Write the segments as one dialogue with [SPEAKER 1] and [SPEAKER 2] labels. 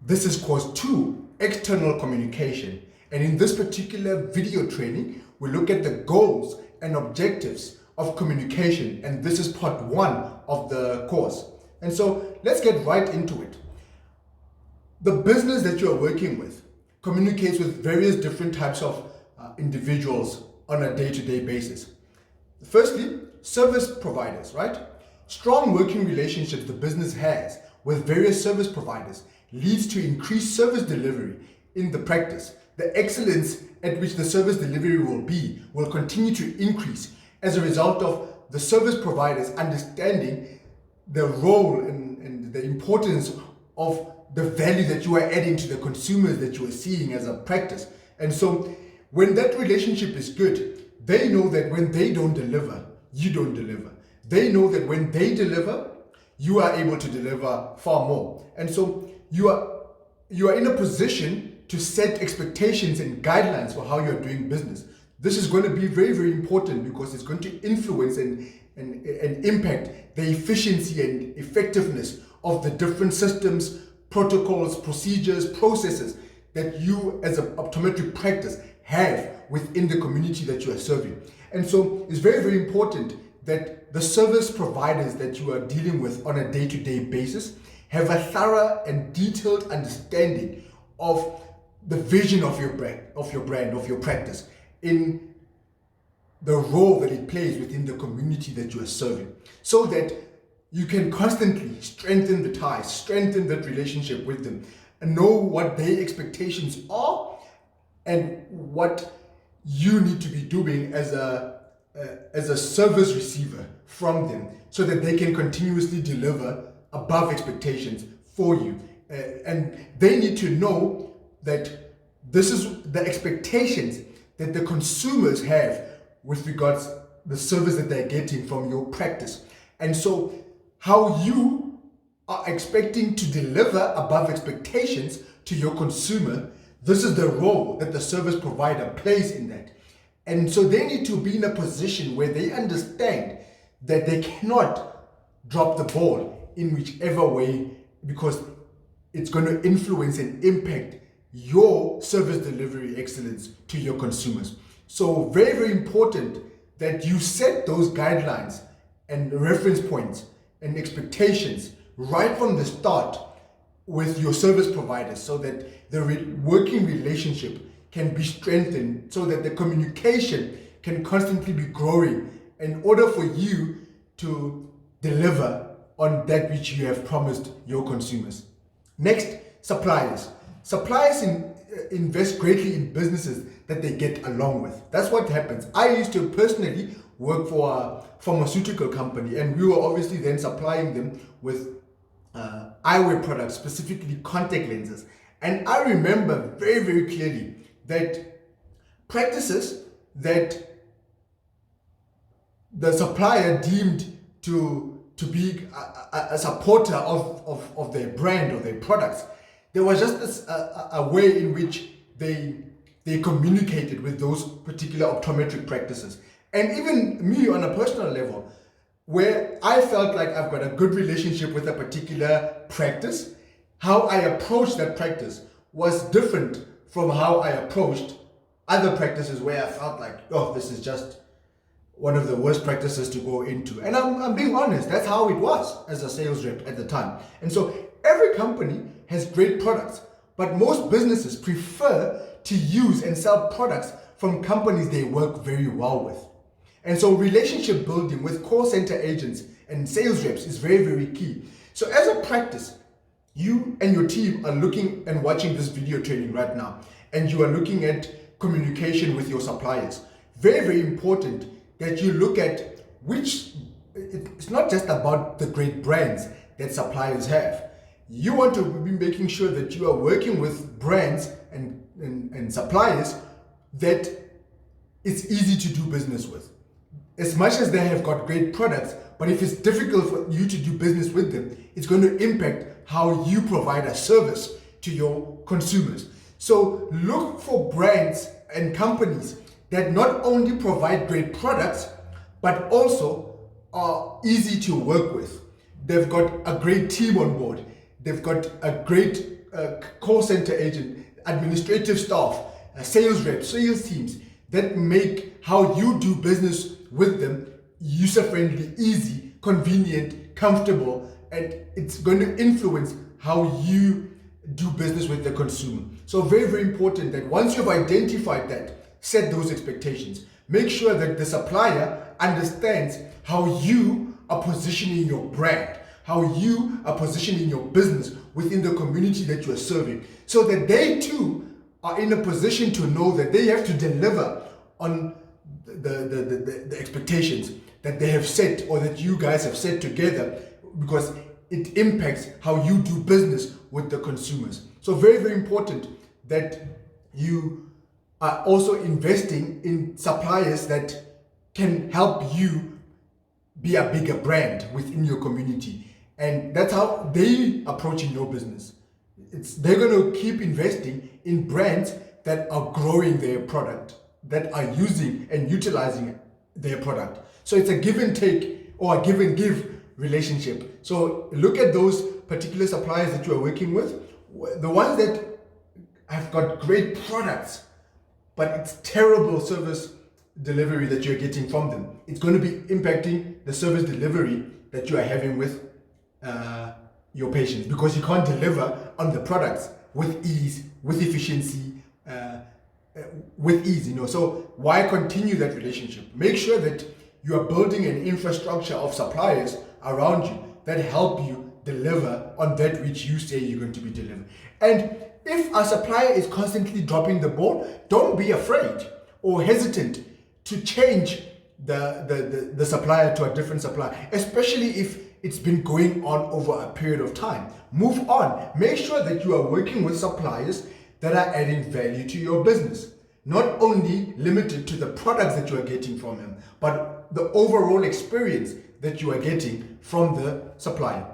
[SPEAKER 1] This is course 2, external communication. And in this particular video training, we look at the goals and objectives of communication. And this is part 1 of the course. And so let's get right into it. The business that you are working with communicates with various different types of individuals on a day-to-day basis. Firstly, service providers, right? Strong working relationships the business has with various service providers leads to increased service delivery in the practice. The excellence at which the service delivery will continue to increase as a result of the service providers understanding the role and the importance of the value that you are adding to the consumers that you are seeing as a practice. And so when that relationship is good, they know that when they don't deliver, you don't deliver. They know that when they deliver, you are able to deliver far more. And so you are in a position to set expectations and guidelines for how you're doing business. This is going to be very, very important because it's going to influence and impact the efficiency and effectiveness of the different systems, protocols, procedures, processes that you as an optometric practice have within the community that you are serving. And so it's very, very important that the service providers that you are dealing with on a day-to-day basis have a thorough and detailed understanding of the vision of your brand, of your practice, in the role that it plays within the community that you are serving, so that you can constantly strengthen the ties, strengthen that relationship with them, and know what their expectations are and what you need to be doing as a service receiver from them, so that they can continuously deliver above expectations for you. And they need to know that this is the expectations that the consumers have with regards to the service that they're getting from your practice. And so how you are expecting to deliver above expectations to your consumer, this is the role that the service provider plays in that. And so they need to be in a position where they understand that they cannot drop the ball in whichever way, because it's going to influence and impact your service delivery excellence to your consumers. So very, very important that you set those guidelines and reference points and expectations right from the start with your service providers, so that the working relationship can be strengthened, so that the communication can constantly be growing in order for you to deliver on that which you have promised your consumers. Next, suppliers. Suppliers invest greatly in businesses that they get along with. That's what happens. I used to personally work for a pharmaceutical company, and we were obviously then supplying them with eyewear products, specifically contact lenses. And I remember very, very clearly that practices that the supplier deemed to be a supporter of their brand or their products, there was just this a way in which they communicated with those particular optometric practices. And even me on a personal level, where I felt like I've got a good relationship with a particular practice, how I approached that practice was different from how I approached other practices where I felt like, oh, this is just one of the worst practices to go into. And I'm being honest, that's how it was as a sales rep at the time. And so every company has great products, but most businesses prefer to use and sell products from companies they work very well with. And so relationship building with call center agents and sales reps is very, very key. So as a practice, you and your team are looking and watching this video training right now, and you are looking at communication with your suppliers. Very, very important that you look at it's not just about the great brands that suppliers have. You want to be making sure that you are working with brands and suppliers that it's easy to do business with. As much as they have got great products, but if it's difficult for you to do business with them, it's going to impact how you provide a service to your consumers. So look for brands and companies that not only provide great products, but also are easy to work with. They've got a great team on board. They've got a great call center agent, administrative staff, sales reps, sales teams that make how you do business with them user-friendly, easy, convenient, comfortable, and it's going to influence how you do business with the consumer. So very, very important that once you've identified that, set those expectations. Make sure that the supplier understands how you are positioning your brand, how you are positioning your business within the community that you are serving, so that they too are in a position to know that they have to deliver on the expectations that they have set or that you guys have set together, because it impacts how you do business with the consumers. So very, very important that you are also investing in suppliers that can help you be a bigger brand within your community. And that's how they approaching your business. They're going to keep investing in brands that are growing their product, that are using and utilizing their product. So it's a give and take or a give and give relationship. So look at those particular suppliers that you are working with, the ones that have got great products, but it's terrible service delivery that you're getting from them. It's going to be impacting the service delivery that you are having with your patients, because you can't deliver on the products with ease, with efficiency, with ease, So why continue that relationship? Make sure that you are building an infrastructure of suppliers around you that help you deliver on that which you say you're going to be delivering. And if a supplier is constantly dropping the ball, don't be afraid or hesitant to change the supplier to a different supplier, especially if it's been going on over a period of time. Move on. Make sure that you are working with suppliers that are adding value to your business. Not only limited to the products that you are getting from them, but the overall experience that you are getting from the supplier.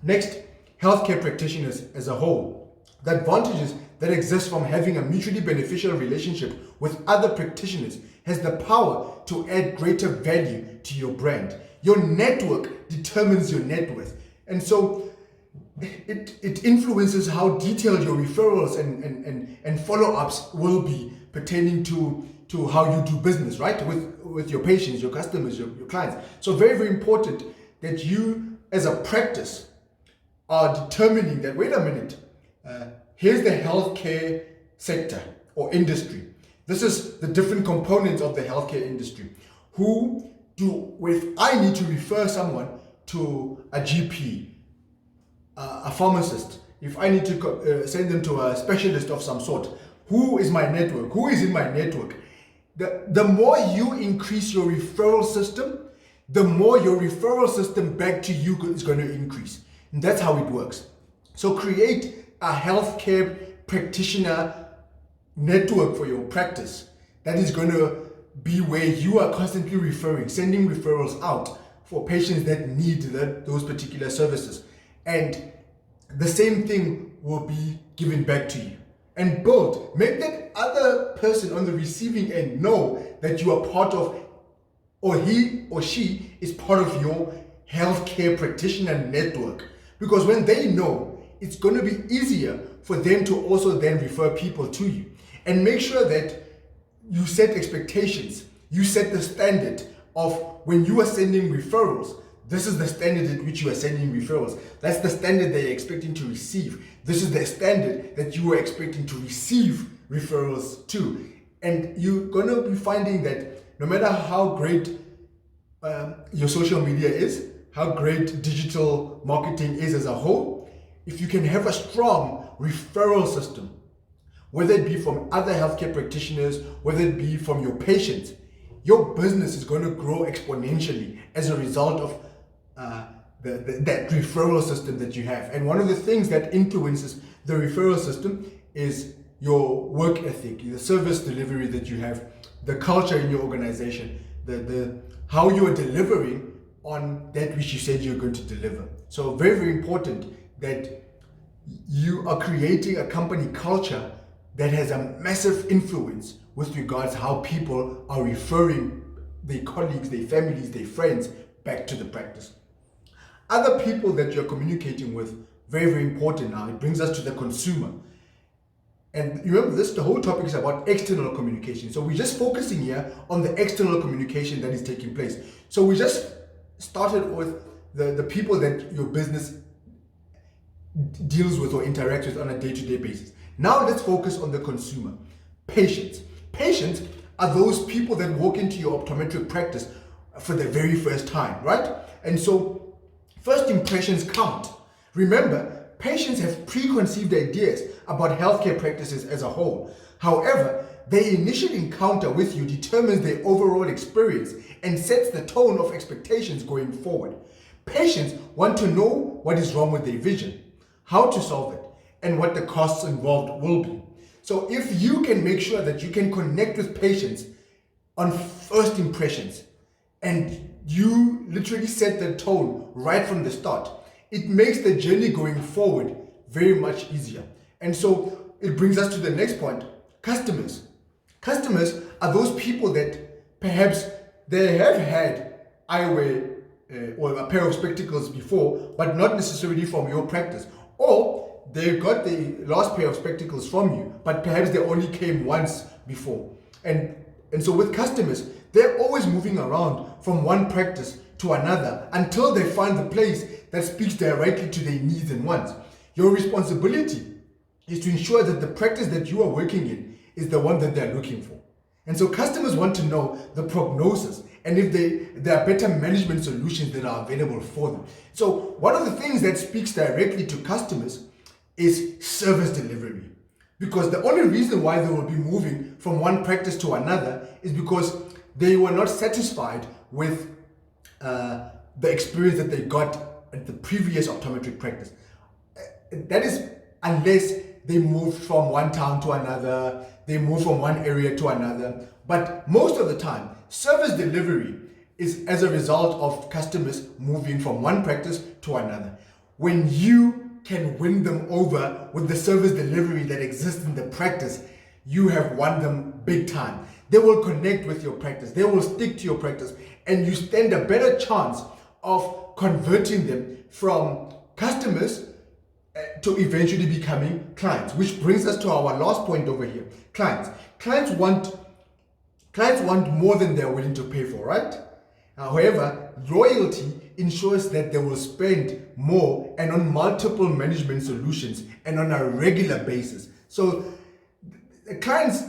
[SPEAKER 1] Next, healthcare practitioners as a whole. The advantages that exist from having a mutually beneficial relationship with other practitioners has the power to add greater value to your brand. Your network determines your net worth. And so it influences how detailed your referrals and follow-ups will be pertaining to how you do business, right? With your patients, your customers, your clients. So very, very important that you as a practice are determining that, wait a minute, here's the healthcare sector or industry. This is the different components of the healthcare industry. If I need to refer someone to a GP, a pharmacist, if I need to send them to a specialist of some sort, who is my network? Who is in my network? The more you increase your referral system, the more your referral system back to you is going to increase. And that's how it works. So create a healthcare practitioner network for your practice that is going to be where you are constantly sending referrals out for patients that need those particular services. And the same thing will be given back to you. And make that other person on the receiving end know that you are part of, or he or she is part of your healthcare practitioner network. Because when they know, it's going to be easier for them to also then refer people to you. And make sure that you set expectations. You set the standard of when you are sending referrals. This is the standard at which you are sending referrals. That's the standard that you're expecting to receive. This is the standard that you are expecting to receive referrals to. And you're going to be finding that no matter how great your social media is, how great digital marketing is as a whole, if you can have a strong referral system, whether it be from other healthcare practitioners, whether it be from your patients, your business is going to grow exponentially as a result of that referral system that you have. And one of the things that influences the referral system is your work ethic, the service delivery that you have, the culture in your organization, the how you are delivering on that which you said you're going to deliver. So very, very important that you are creating a company culture that has a massive influence with regards how people are referring their colleagues, their families, their friends back to the practice. Other people that you're communicating with, very, very important now. It brings us to the consumer. And you remember the whole topic is about external communication. So we're just focusing here on the external communication that is taking place. So we just started with the people that your business deals with or interacts with on a day-to-day basis. Now let's focus on the consumer. Patients. Patients are those people that walk into your optometric practice for the very first time, right? And so first impressions count. Remember, patients have preconceived ideas about healthcare practices as a whole. However, their initial encounter with you determines their overall experience and sets the tone of expectations going forward. Patients want to know what is wrong with their vision, how to solve it, and what the costs involved will be. So if you can make sure that you can connect with patients on first impressions and you literally set the tone right from the start, it makes the journey going forward very much easier. And so it brings us to the next point, customers. Customers are those people that perhaps they have had eyewear or a pair of spectacles before, but not necessarily from your practice. Or they got the last pair of spectacles from you, but perhaps they only came once before. And so with customers, they're always moving around from one practice to another until they find the place that speaks directly to their needs and wants. Your responsibility is to ensure that the practice that you are working in is the one that they're looking for. And so customers want to know the prognosis and if there are better management solutions that are available for them. So one of the things that speaks directly to customers is service delivery. Because the only reason why they will be moving from one practice to another is because they were not satisfied with the experience that they got at the previous optometric practice. That is unless they moved from one town to another, they moved from one area to another. But most of the time, service delivery is as a result of customers moving from one practice to another. When you can win them over with the service delivery that exists in the practice, you have won them big time. They will connect with your practice, they will stick to your practice, and you stand a better chance of converting them from customers to eventually becoming clients. Which brings us to our last point over here, clients. Clients want more than they're willing to pay for, right? However, loyalty ensures that they will spend more and on multiple management solutions and on a regular basis. So the clients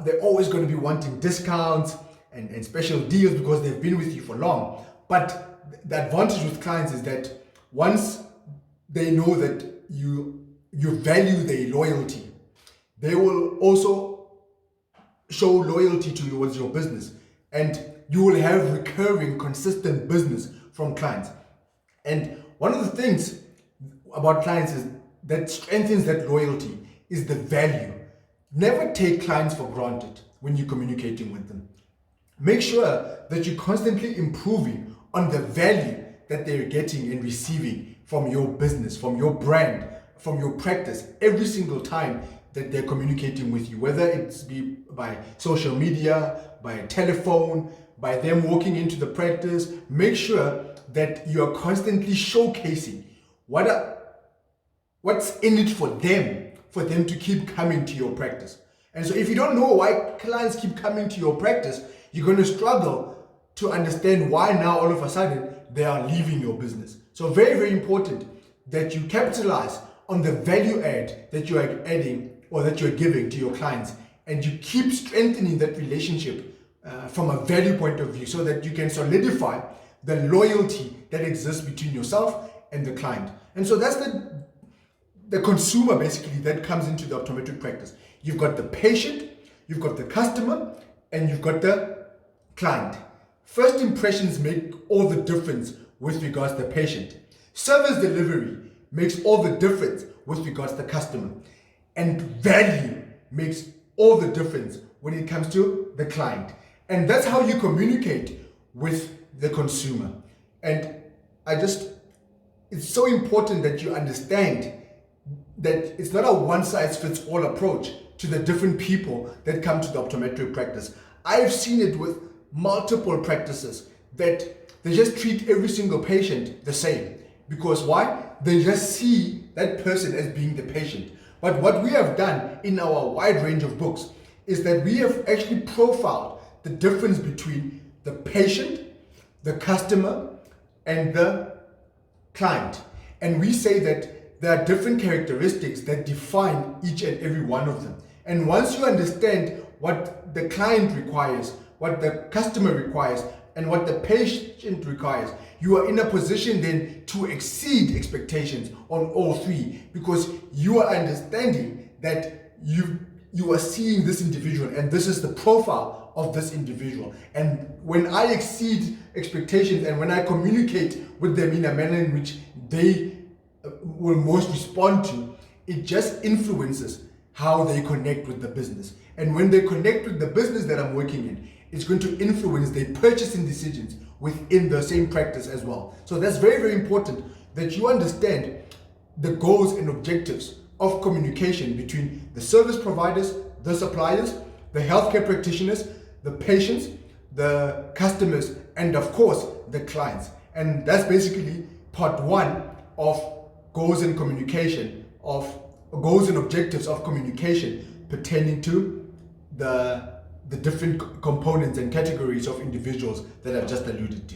[SPEAKER 1] they're always going to be wanting discounts and special deals because they've been with you for long. But the advantage with clients is that once they know that you value their loyalty, they will also show loyalty towards your business, and you will have recurring, consistent business from clients. And one of the things about clients is that strengthens that loyalty is the value. Never take clients for granted when you're communicating with them. Make sure that you're constantly improving on the value that they're getting and receiving from your business, from your brand, from your practice every single time that they're communicating with you, whether it's be by social media, by telephone, by them walking into the practice. Make sure that you are constantly showcasing what's in it for them to keep coming to your practice. And so if you don't know why clients keep coming to your practice, you're going to struggle to understand why now all of a sudden they are leaving your business. So very, very important that you capitalize on the value add that you are adding or that you're giving to your clients, and you keep strengthening that relationship from a value point of view so that you can solidify the loyalty that exists between yourself and the client. And so that's the consumer basically that comes into the optometric practice. You've got the patient, you've got the customer, and you've got the client. First impressions make all the difference with regards to the patient. Service delivery makes all the difference with regards to the customer. And value makes all the difference when it comes to the client. And that's how you communicate with the consumer. And it's so important that you understand that it's not a one-size-fits-all approach to the different people that come to the optometric practice. I've seen it with multiple practices that they just treat every single patient the same. Because why? they just see that person as being the patient. But what we have done in our wide range of books is that we have actually profiled the difference between the patient, the customer, and the client. And we say that there are different characteristics that define each and every one of them. And once you understand what the client requires, what the customer requires, and what the patient requires, you are in a position then to exceed expectations on all three, because you are understanding that you are seeing this individual and this is the profile of this individual. And when I exceed expectations and when I communicate with them in a manner in which they will most respond to, it just influences how they connect with the business. And when they connect with the business that I'm working in, it's going to influence their purchasing decisions within the same practice as well. So that's very, very important that you understand the goals and objectives of communication between the service providers, the suppliers, the healthcare practitioners, the patients, the customers, and of course, the clients. And that's basically part one of goals and communication, of goals and objectives of communication pertaining to the different components and categories of individuals that I've just alluded to.